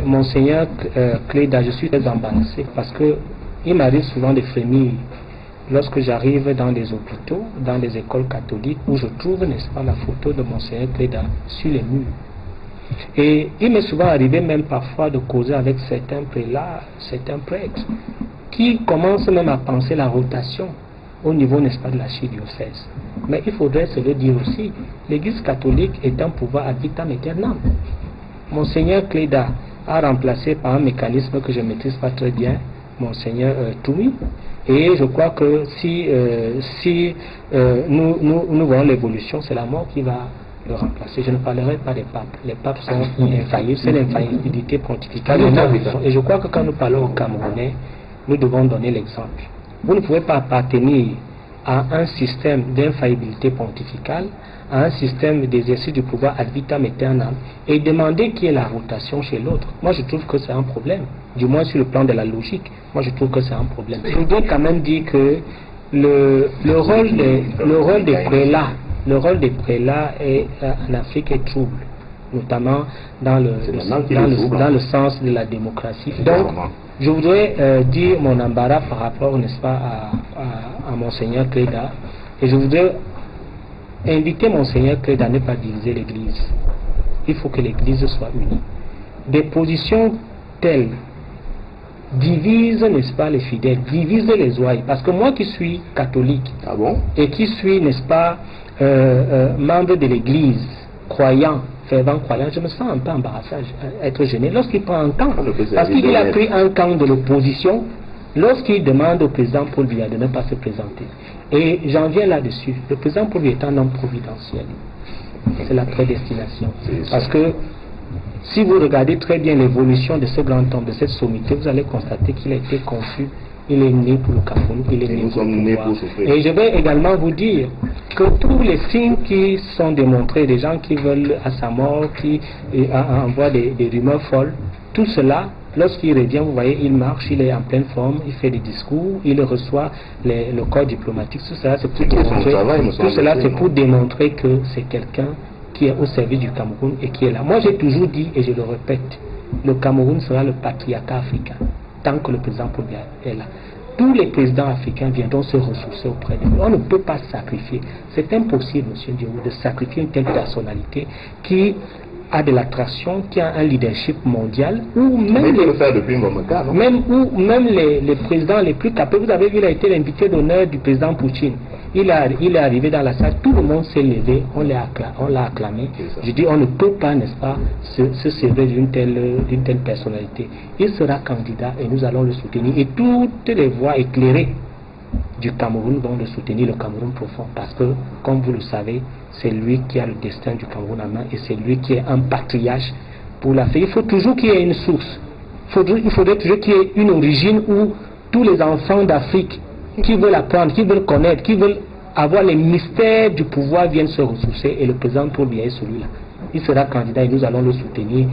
Monseigneur Cléda, je suis très embarrassé parce que il m'arrive souvent de frémir lorsque j'arrive dans des hôpitaux, dans des écoles catholiques où je trouve, n'est-ce pas, la photo de Monseigneur Cléda sur les murs. Et il m'est souvent arrivé même parfois de causer avec certains prélats, certains prêtres, qui commencent même à penser la rotation au niveau, n'est-ce pas, de l'archidiocèse. Mais il faudrait se le dire aussi, l'Église catholique est un pouvoir ad vitam aeternam. Monseigneur Cléda a remplacé par un mécanisme que je ne maîtrise pas très bien, Monseigneur Toumi. Et je crois que si nous voyons l'évolution, c'est la mort qui va le remplacer. Je ne parlerai pas des papes. Les papes sont infaillibles, c'est l'infaillibilité pontificale. Et je crois que quand nous parlons aux Camerounais, nous devons donner l'exemple. Vous ne pouvez pas appartenir à un système d'infaillibilité pontificale, à un système d'exercice du pouvoir ad vitam aeternam, et demander qui est la rotation chez l'autre. Moi, je trouve que c'est un problème. Du moins sur le plan de la logique, moi, je trouve que c'est un problème. Je voudrais quand même dire que le rôle des prélats en Afrique est trouble, notamment dans le sens de la démocratie. Donc, je voudrais dire mon embarras par rapport, n'est-ce pas, à Monseigneur Cléda, et je voudrais inviter Monseigneur Cléda à ne pas diviser l'Église. Il faut que l'Église soit unie. Des positions telles divisent, n'est-ce pas, les fidèles, divisent les ouailles. Parce que moi qui suis catholique, et qui suis, n'est-ce pas, membre de l'Église, croyant, fervent croyant, je me sens un peu embarrassé, être gêné lorsqu'il prend un camp. Parce qu'il a pris un camp de l'opposition lorsqu'il demande au président Paul Biya de ne pas se présenter. Et j'en viens là-dessus. Le président Paul Biya est un homme providentiel. C'est la prédestination. Parce que si vous regardez très bien l'évolution de ce grand homme, de cette sommité, vous allez constater qu'il a été conçu. Il est né pour le Cameroun, il est né pour le pouvoir. Et je vais également vous dire que tous les signes qui sont démontrés, des gens qui veulent à sa mort, qui envoient des rumeurs folles, tout cela, lorsqu'il revient, vous voyez, il marche, il est en pleine forme, il fait des discours, il reçoit le corps diplomatique. Tout cela, c'est pour démontrer que c'est quelqu'un qui est au service du Cameroun et qui est là. Moi, j'ai toujours dit, et je le répète, le Cameroun sera le patriarcat africain tant que le président Paul Biya est là. Tous les présidents africains viendront se ressourcer auprès de nous. On ne peut pas sacrifier. C'est impossible, M. Diou, de sacrifier une telle personnalité qui a de l'attraction, qui a un leadership mondial, ou même les présidents les plus capables. Vous avez vu, il a été l'invité d'honneur du président Poutine. Il est arrivé dans la salle, tout le monde s'est levé, on l'a acclamé. Je dis, on ne peut pas, n'est-ce pas, se servir d'une telle personnalité. Il sera candidat et nous allons le soutenir. Et toutes les voix éclairées du Cameroun vont le soutenir, le Cameroun profond. Parce que, comme vous le savez, c'est lui qui a le destin du Cameroun en main et c'est lui qui est un patriarche pour l'Afrique. Il faut toujours qu'il y ait une source. Il faudrait toujours qu'il y ait une origine où tous les enfants d'Afrique qui veulent apprendre, qui veulent connaître, qui veulent avoir les mystères du pouvoir viennent se ressourcer et le président Paul Biya est celui-là. Il sera candidat et nous allons le soutenir.